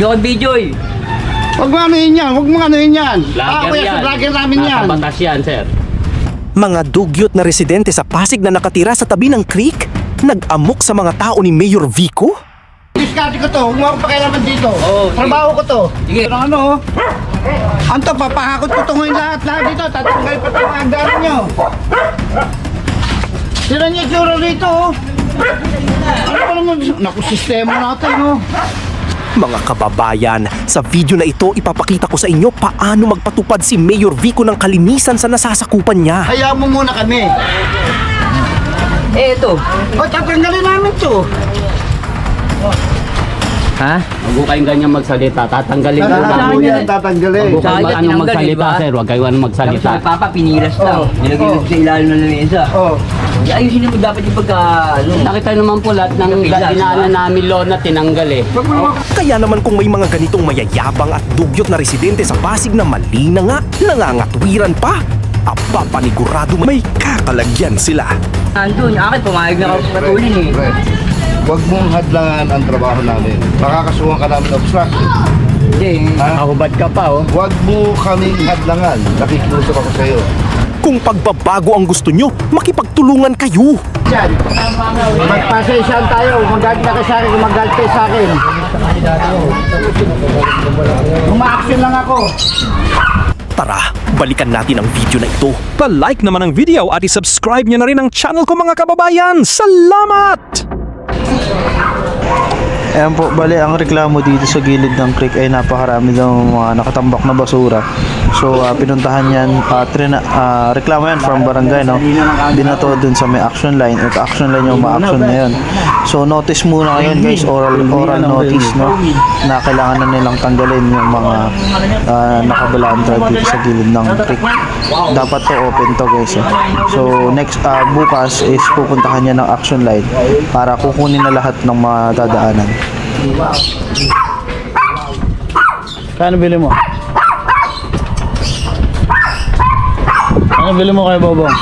Yon video eh. Huwag mo anuhin yan, huwag mo anuhin yan. Vlogger Kuya, yan. sa vlogger namin yan. Nasa batas yan, sir. Mga dugyot na residente sa Pasig na nakatira sa tabi ng creek, nag-amok sa mga tao ni Mayor Vico? Diskarte ko to, huwag mo akong pakialaman dito. Oo, sige. Trabaho ko to. Sige. Ano? Anto, papahakot ko to ngayon lahat dito. Tatanggal pa ito ang hagdanan nyo. Sira niya yung tsura rito, oh. Ano pa naman? Naku, sistema natin, oh. Mga kababayan, sa video na ito ipapakita ko sa inyo paano magpatupad si Mayor Vico ng kalinisan sa nasasakupan niya. Hayaan mo muna kami. Eh, ito. O, tatanggalin namin to. Ha? Huwag mo kayong ganyan magsalita. Tatanggalin ko Tatanggalin lang. yan, tatanggalin. Huwag mo Sayang, kayong tinanggal, magsalita, diba? sir. Huwag kayong Tapos magsalita. si Papa, pinilas lang. Nilagay Oh. ko sa ilalim ng lamesa. Oh. Ayusin mo dapat yung pagka... Nakita naman po lahat ng dinaanan namin loan na tinanggal eh. Kaya naman kung may mga ganitong mayayabang at dugyot na residente sa Pasig na mali na nga, nangangatwiran pa, aba panigurado may kakalagyan sila. Andun, akin pumayag na katulin eh. Huwag mong hadlangan ang trabaho namin. Makakasuhan ka namin ng obstruction. Hindi. Nakahubad ka pa oh. Huwag mo kaming hadlangan. Nakikiusap ako sa iyo. Kung pagbabago ang gusto nyo, makipagtulungan kayo. Yan. Magpasensyahan tayo. Magalit na kayo sa akin, kung magalit kayo sa akin. Uma-action lang ako. Tara, balikan natin ang video na ito. Pa-like naman ang video at i-subscribe nyo na rin ang channel ko mga kababayan. Salamat! Ayan po, bali ang reklamo dito sa gilid ng creek ay napakarami daw mga nakatambak na basura. So pinuntahan yan, reklamo yan from barangay, no? Binato dun sa may action line at action line yung ma-action ngayon. So notice muna ngayon guys, oral notice, no? Na kailangan na nilang tanggalin yung mga nakabalandra dito sa gilid ng creek. Dapat to open to guys. So next bukas is pupuntahan niya ng action line para kukunin na lahat ng mga dadaanan. Kano bili mo? Ano bili mo kay Bobong?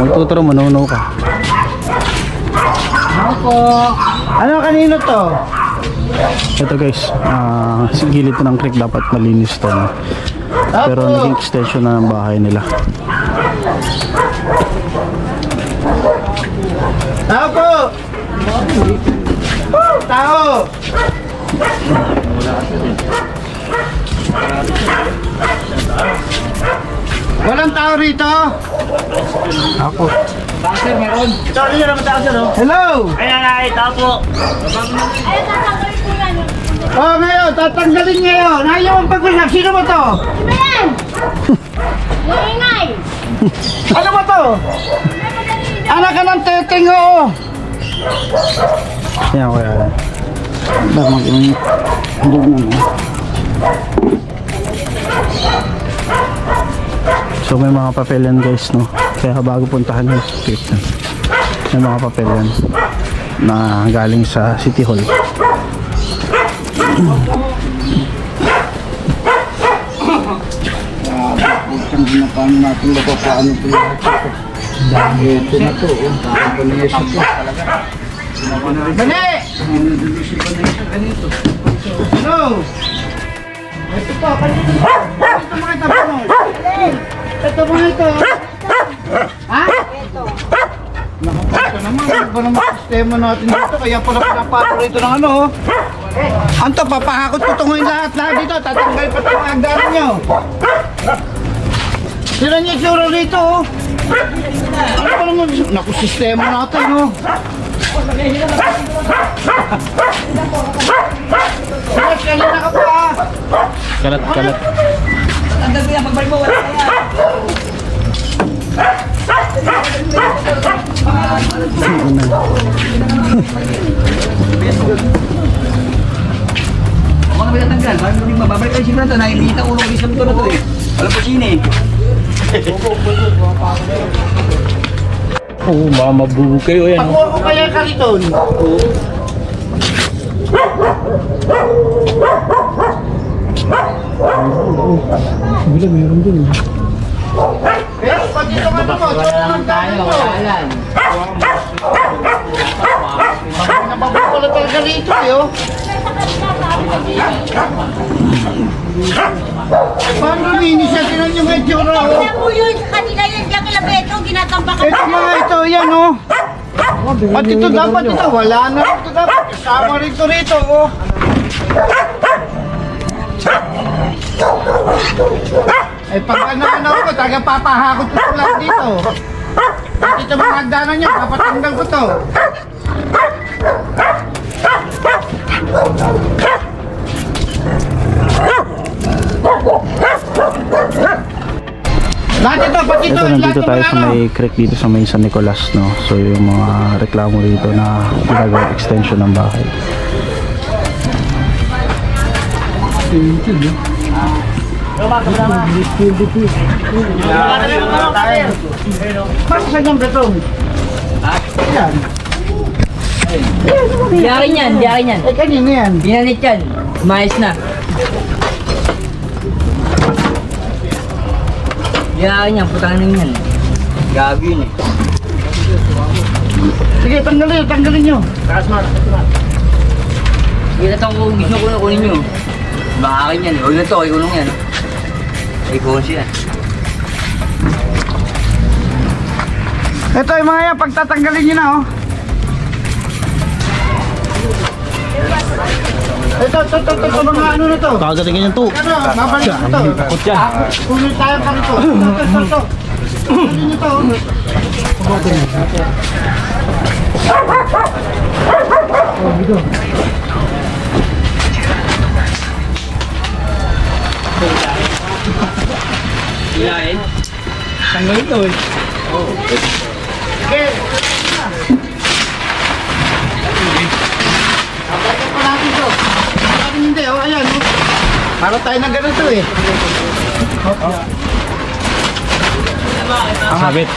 Magtuturo, manuno ka. Ano kanino to? Ito guys, sa gilid ng creek dapat malinis to, no? Pero naging extension na ng bahay nila. Tao po! Tao! Walang tao rito? Ako. Hello! Oh, ngayon, tatanggalin ngayon. Ayaw ang pag-usap. Sino ba to? Ben! Ingay! Ano ba to? Anak ka ng teteng, oo. Yan ko yan. Ba, mag-init. Hindi na. So may mga papel yan guys, no? Kaya bago puntahan yung creek, may mga papel yan na galing sa City Hall. Paano natin mapapaano po yan? Dahil ito na to. Dali! Hello! Ito po, kanina. Ito mga tabanol. Ito mga ito. Ha? Ito naman, ano ba naman sistema natin dito? Kaya pala pinapalo rito ng ano. Anto, papahakot ko ito ngayon lahat dito. Tatanggal pa ito ang hagdanan nyo. Sira niya yung tsura rito, oh. Ano pa naman? Naku, sistema natin, oh. Kalat, kanina ka pa, ah. Kalat. Ang dami na, pagbalik mo, wala kaya. Huwag na pinatanggal. Bakit hindi mababalik tayo siguro ito? Nakikita ulo ko isang ito na ito eh. Walang kusina eh. Oo, baka mabubog kayo yan. Pakuha ko kaya kariton. Bila meron din. yung ano mo. Wala lang tayo, wala lang. Nababukala talaga rito eh, oh. Paano linis yan? Tinan nyo nga itsura, oh. Alam mo yun, kanila yan, diyan kila Beto, ginatambak ka. Ito nga, ito, yan, oh. At ito dapat ito, wala na ito dapat. Kasama rito rito, oh. Eh, pag ano ko, taga papahakot ko ito lahat dito. At ito mga hagdanan niya, papatanggal ko to. Lahat ito, pati ito. Ito, nandito tayo sa may creek dito sa may San Nicolas, no? So yung mga reklamo dito na ginagawa extension ng bahay. Saan yung betong? Yan. Diyakin yan. Eh, kanino yan? Ginanit yan. Umayos na. Diyakin yan, putangin yan. Gabi yun eh. Sige, tanggalin nyo. Hindi na ito kung gusto ko na kunin nyo. Baka akin yan. Huwag na ito, ikulong yan. Ikulong siya. Ito yung mga yan, pagtatanggalin nyo na, oh. Ito, mga ano na to. Kagatingin yan to. Ano, babalik ko to. Kunin tayo pa rito. Ito. Kunin nyo to. Hilahin? Tanggal ito eh. Okay. Babalik pa natin to. Bakit hindi, oh, ayan, oh. Para tayo na ganito eh. Sabit.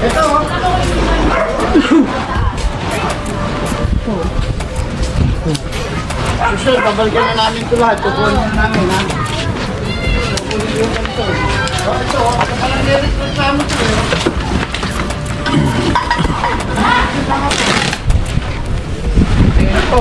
Ito, oh. Susunod, babalikan na namin ito lahat. Kukunin na namin, ha? Kukunin yung ganito. Oh, ito, oh. Ako palang nireklamo ito, eh. Ito.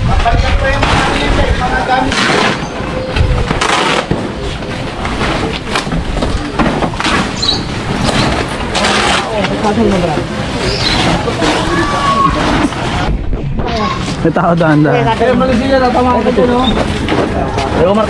Babalikan ko yung mga nilay, mga gamit. May tao dahan-dahan. Kaya mali sila, tatamaan ko ito, no? Si Omar.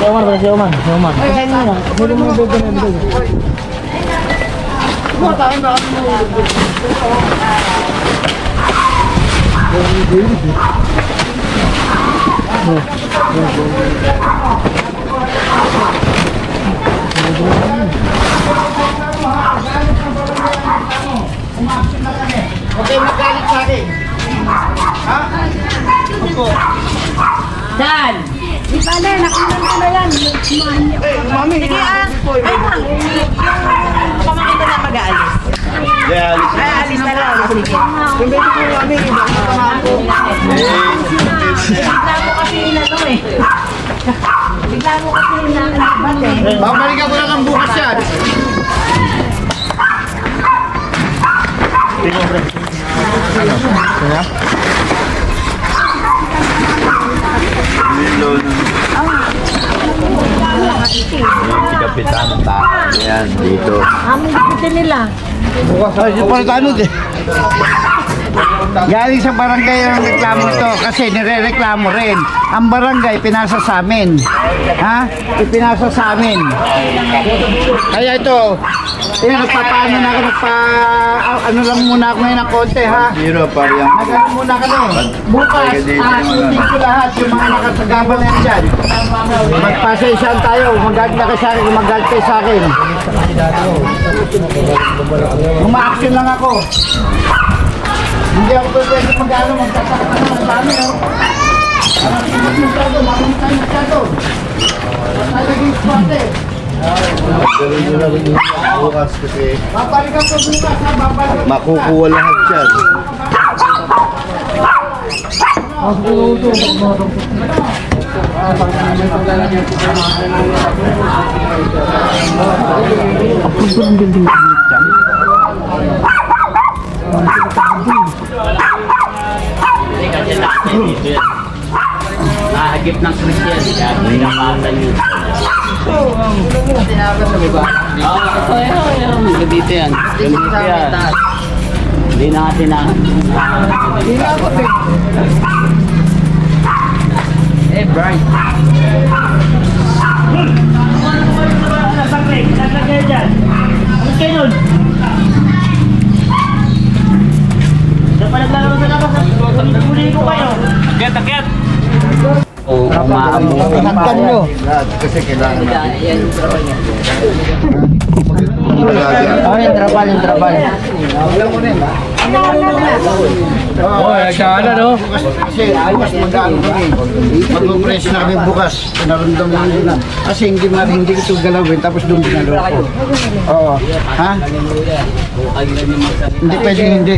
Okay, magalit sa akin. Ha? Opo. Saan? Di ba na, nakunan ko na yan. Mami. Sige ah. Ay, ma'am. Yung pamangkin ko na mag-aalis. Ay, alis na lang. Sige. Kumbete ko mami. Bigla mo kasi inano eh. Bigla mo kasi inano eh. Babalikan ko na lang bukas yan. Aming gupitin nila. Ay, si Portano din. Galing sa barangay ang reklamo to kasi nire-reklamo rin. Ang barangay pinasa sa amin. Ha? Ipinasa sa amin. Kaya ito, nagpapaano na ako, ano lang muna ako ngayon ng konti, ha? Zero, parang. Nagano muna kami. Bukas, susunod ko lahat yung mga nakasagabal na yan dyan. Magpasensyahan tayo. Magalit na kayo sa akin, magalit kayo sa akin. Uma-action lang ako. Hindi ako pwede mag-ano, magkasakata ng dami, oh. Maraming masyado. gagawin ko lang yung bukas kasi makukuha lahat yan. Nakahagip ng Christian, kaya pinakatan yun. Dito yan. Dito yan. Hindi na nga tinahan. Eh, Brian. Oo, umaamong. Hanggan nyo. Lahat kasi kailangan natin. Yung trapal. nagkaanan, no? Kasi bukas mag-ano kami. Mag-press na kami bukas. Naramdam lang nila. Kasi hindi ito galawin tapos doon ginalaw ko. Oo. Ha? Hindi pwedeng hindi.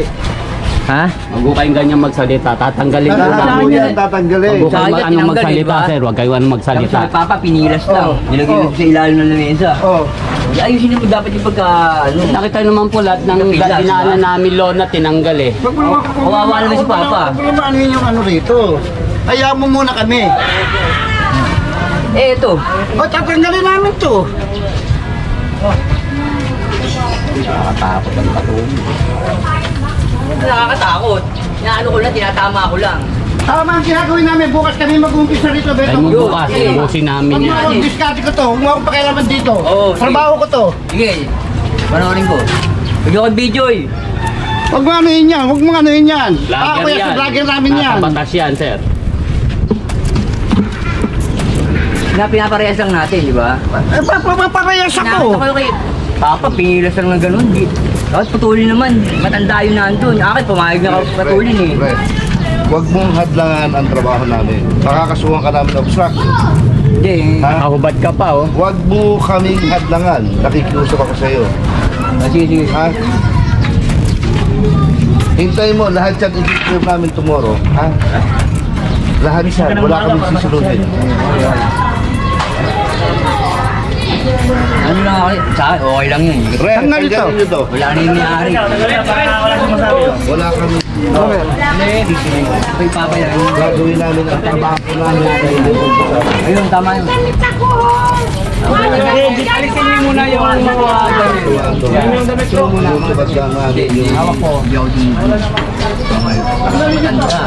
Ha? Huwag ko kayong ganyan magsalita. Tatanggalin ko namin yan. Tatanggalin. Huwag ko kayong anong magsalita, sir. Huwag kayo anong magsalita. Tapos Papa, pinilas lang. Nilagay mo sa ilalim ng lamesa. Oo. Ayusin mo dapat yung pagka... Nakita naman po lahat ng dinaanan namin loan na tinanggal eh. Kawawa naman si Papa. Ano yung ano rito? Hayaan mo muna kami. Eh, ito. O tatanggalin namin to. Nakakatakot. Inaano ko lang, tinatama ko lang. Tama ang ginagawin namin. Bukas kami mag-umpisa rito. Ay mo bukas, ubusin namin Huwag mo yan. akong diskarte ko to. Huwag mo akong pakialaman dito. Oo, sige. Trabaho ko to. Sige, panoorin ko. Bigyan ko ng video eh. Huwag mo anuhin yan. Huwag mo anuhin yan. Vlogger Ako yan sa vlogger namin yan. Nasa batas yan, sir. Pinaparehas lang natin, di ba? Eh, paparehas Nakita ako. ko kay Papa, pinilas lang ng ganun. Tapos putulin naman. Matanda yun nandun. Akin, pumayag na patulin eh. Pre, huwag mong hadlangan ang trabaho namin. Nakakasuhan ka namin ng obstruction. Hindi. Nakahubad ka pa, oh. Huwag mo kaming hadlangan. Nakikiusap ako sa iyo. Sige. Ha? Hintayin mo, lahat yan i-clear namin tomorrow. Ha? Lahat yan, wala kaming sisulugin. Ano lang ako, sa akin, okay lang yun. Pre, Saan na dito? tanggalin nyo to. Wala na yung may-ari. Wala kami. Kay Papa yan. Gagawin namin ang trabaho namin. Ayun, tama yun. Alisin niyo muna yung mga Yung damit ko. hawak ko. Hindi ako din. Maganda.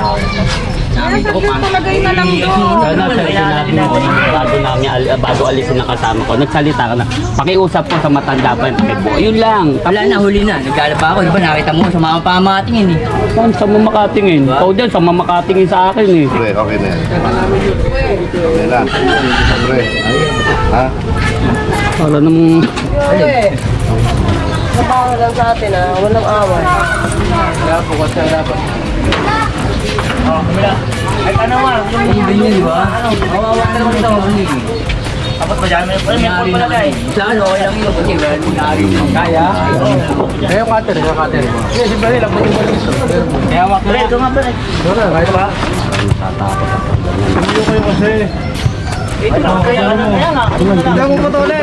Nakita ko paano. Sana, sir, sinabi mo, bago alisin ng kasama ko, nagsalita ka na, pakiusap ko sa matanda pa yung pakibuo. Yun lang. Wala na, huli na. Naglalap pa ako. Di ba nakita mo sa mga pamatingin eh. Saan sa mamakatingin? Ikaw dyan, sa mamakatingin sa akin eh. Pre, okay na yan. Okay na. Pre, ha? Para namang... Nabawa lang sa atin ah, walang away. Ang ganyan, di ba? Kawawa na naman ito. Dapat ba dyan? May pala ka eh. Saan, okay lang yun. Kasi wala nangyari yung kaya. Kaya yung cutter. Sige, simple lang. Pwede mo rin ito. Kaya wak na. Ito nga ba? Kahit ba? Hindi mo putuli.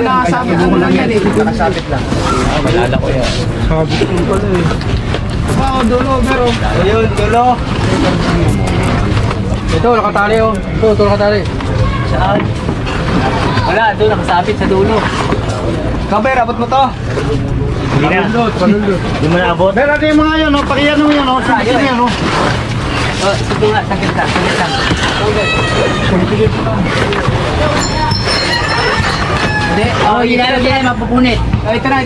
Nakasabit mo lang yan eh. Nakasabit lang. Malala ko yan. Dulo, pero. Ayun, dulo. Ito, nakatali oh. Ito, nakatali. Saan? Wala, doon nakasabit sa dulo. Kabe, abot mo to. Hindi na. Hindi mo naabot. Pero ano yung mga yan, no? Pakiyan mo yan, no? Sige yan, no? Ito nga, sakit lang. Hindi, yun na, mapupunit. Ito na.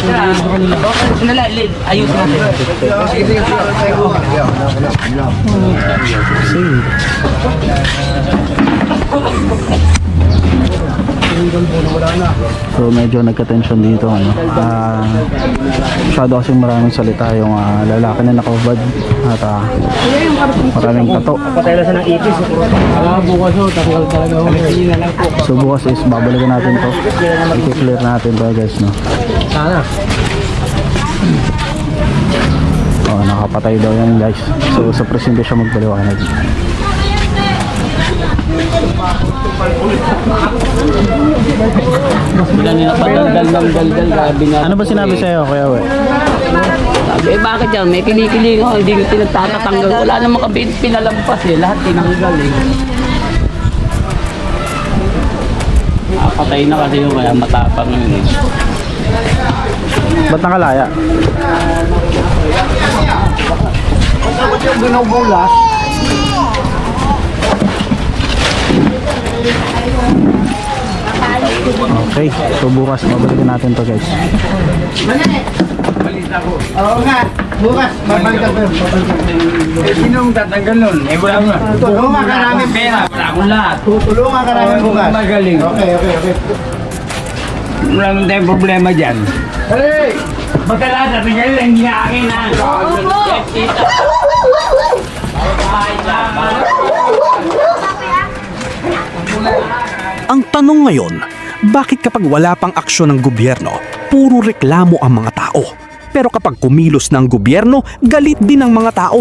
Yan. Ayos natin. So medyo nagka-tension dito ano. Masyado kasing maraming salita yung lalaki na nakahubad at maraming tato. So bukas is babalikan natin to. I-clear natin to guys no. Oh, nakapatay daw yan guys. So sa presinto siya magpaliwanag. Bila nila padaldal, grabe na. Ano ba sinabi sa'yo Kuya We? Sabi, bakit yan? May kilikili nga, hindi ko pinagtatatanggal. Wala namang pinalampas eh, lahat tinanggal eh. Patay na kasi yung kaya matapang yun eh. Ba't nakalaya? Okay, so bukas babalikan natin to guys. Oo nga, bukas, babalikan ko. Sinong tatanggal nun? Eh, wala nga. Tulungan ka namin. Pera, wala akong lahat. Tutulungan ka namin bukas. Magaling. Okay. Wala naman tayong problema dyan. Hey! Magkala sa tinggal lang niya akin ha. Ang tanong ngayon, bakit kapag wala pang aksyon ng gobyerno, puro reklamo ang mga tao? Pero kapag kumilos ng gobyerno, galit din ang mga tao.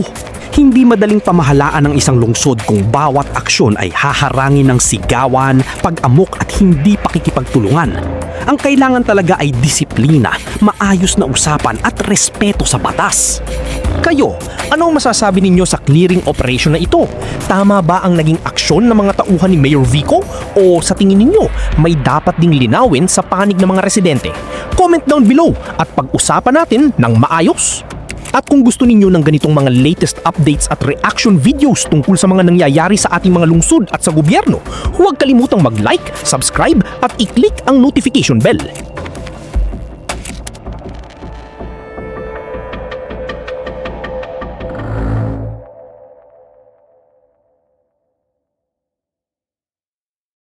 Hindi madaling pamahalaan ng isang lungsod kung bawat aksyon ay haharangin ng sigawan, pag-amok at hindi pakikipagtulungan. Ang kailangan talaga ay disiplina, maayos na usapan at respeto sa batas. Kayo, ano ang masasabi ninyo sa clearing operation na ito? Tama ba ang naging aksyon ng mga tauhan ni Mayor Vico? O sa tingin ninyo, may dapat ding linawin sa panig ng mga residente? Comment down below at pag-usapan natin ng maayos. At kung gusto ninyo ng ganitong mga latest updates at reaction videos tungkol sa mga nangyayari sa ating mga lungsod at sa gobyerno, huwag kalimutang mag-like, subscribe at i-click ang notification bell.